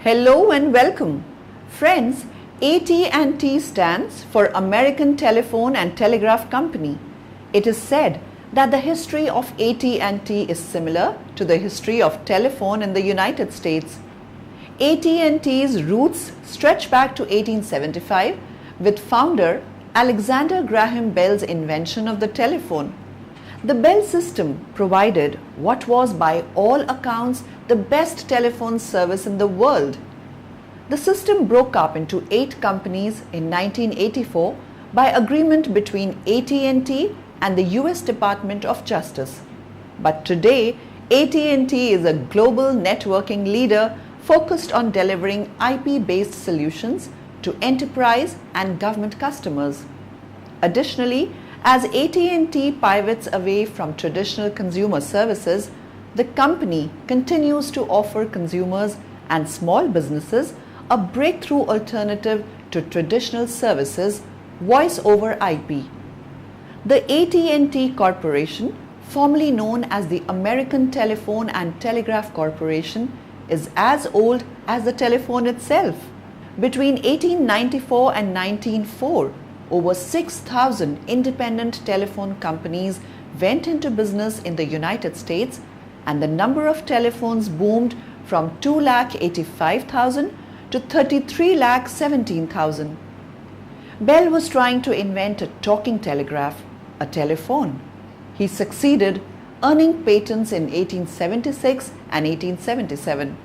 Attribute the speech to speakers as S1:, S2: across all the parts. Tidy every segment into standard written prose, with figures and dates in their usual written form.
S1: Hello and welcome. Friends, AT&T stands for American Telephone and Telegraph Company. It is said that the history of AT&T is similar to the history of telephone in the United States. AT&T's roots stretch back to 1875 with founder Alexander Graham Bell's invention of the telephone. The Bell system provided what was by all accounts the best telephone service in the world. The system broke up into 8 companies in 1984 by agreement between AT&T and the US Department of Justice. But today, AT&T is a global networking leader focused on delivering IP-based solutions to enterprise and government customers. Additionally, as AT&T pivots away from traditional consumer services, the company continues to offer consumers and small businesses a breakthrough alternative to traditional services, voice over IP. The AT&T Corporation, formerly known as the American Telephone and Telegraph Corporation, is as old as the telephone itself. Between 1894 and 1904, over 6,000 independent telephone companies went into business in the United States, and the number of telephones boomed from 2,85,000 to 33,17,000. Bell was trying to invent a talking telegraph, a telephone. He succeeded, earning patents in 1876 and 1877.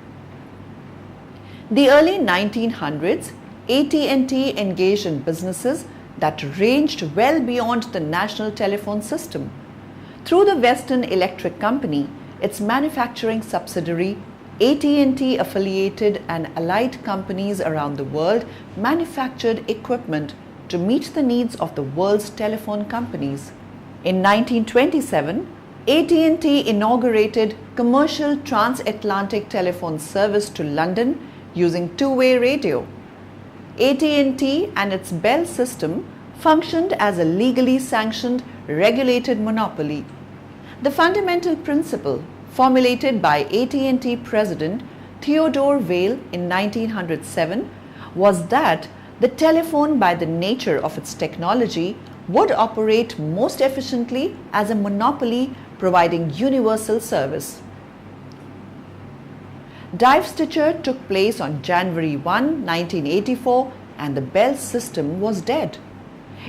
S1: The early 1900s, AT&T engaged in businesses that ranged well beyond the national telephone system. Through the Western Electric Company, its manufacturing subsidiary, AT&T affiliated and allied companies around the world manufactured equipment to meet the needs of the world's telephone companies. In 1927, AT&T inaugurated commercial transatlantic telephone service to London using two-way radio. AT&T and its Bell system functioned as a legally sanctioned, regulated monopoly. The fundamental principle formulated by AT&T President Theodore Vail in 1907 was that the telephone, by the nature of its technology, would operate most efficiently as a monopoly providing universal service. Divestiture took place on January 1, 1984, and the Bell system was dead.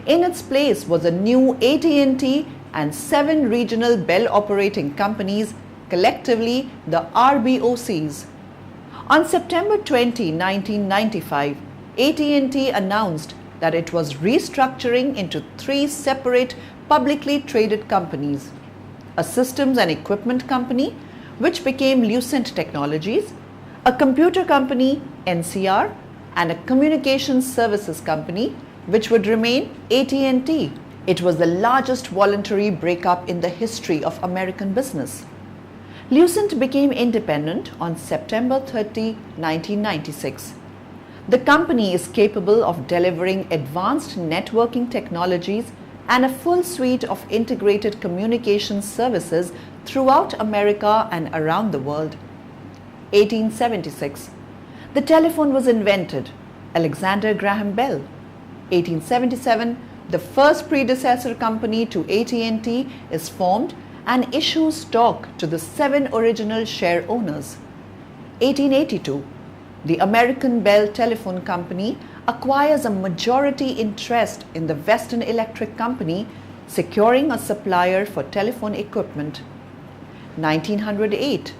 S1: In its place was a new AT&T and 7 regional Bell operating companies, collectively the RBOCs. On September 20, 1995, AT&T announced that it was restructuring into 3 separate publicly traded companies: a systems and equipment company, which became Lucent Technologies, a computer company, NCR, and a communications services company, which would remain AT&T. It was the largest voluntary breakup in the history of American business. Lucent became independent on September 30, 1996. The company is capable of delivering advanced networking technologies and a full suite of integrated communications services throughout America and around the world. 1876. The telephone was invented. Alexander Graham Bell. 1877. The first predecessor company to AT&T is formed and issues stock to the 7 original share owners. 1882. The American Bell Telephone Company acquires a majority interest in the Western Electric Company, securing a supplier for telephone equipment. 1908.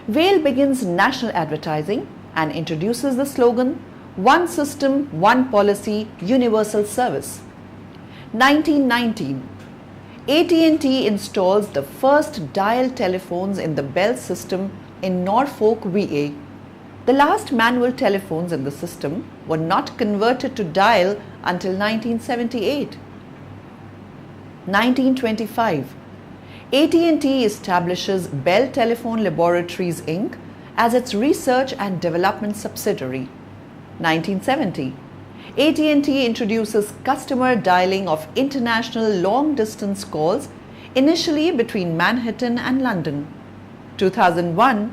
S1: Vail begins national advertising and introduces the slogan, "One System, One Policy, Universal Service." 1919. AT&T installs the first dial telephones in the Bell system in Norfolk, VA. The last manual telephones in the system were not converted to dial until 1978. 1925. AT&T establishes Bell Telephone Laboratories Inc. as its research and development subsidiary. 1970. AT&T introduces customer dialing of international long-distance calls, initially between Manhattan and London. 2001.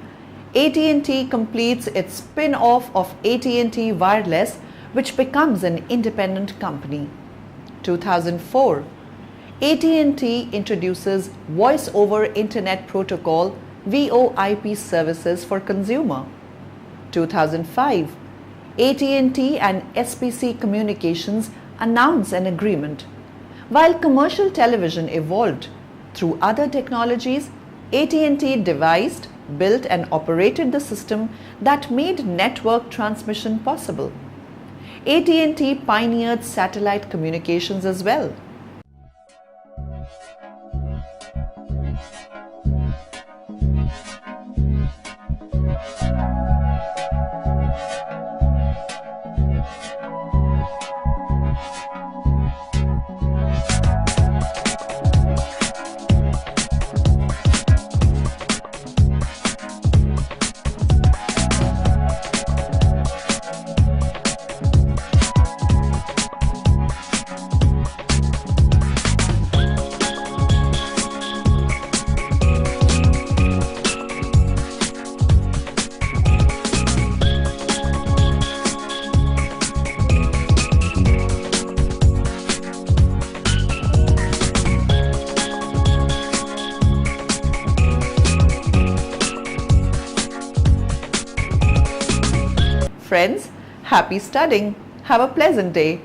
S1: AT&T completes its spin-off of AT&T Wireless, which becomes an independent company. 2004. AT&T introduces Voice over Internet Protocol (VoIP) services for consumer. 2005. AT&T and SPC Communications announce an agreement. While commercial television evolved through other technologies, AT&T devised, built and operated the system that made network transmission possible. AT&T pioneered satellite communications as well. Friends, happy studying. Have a pleasant day.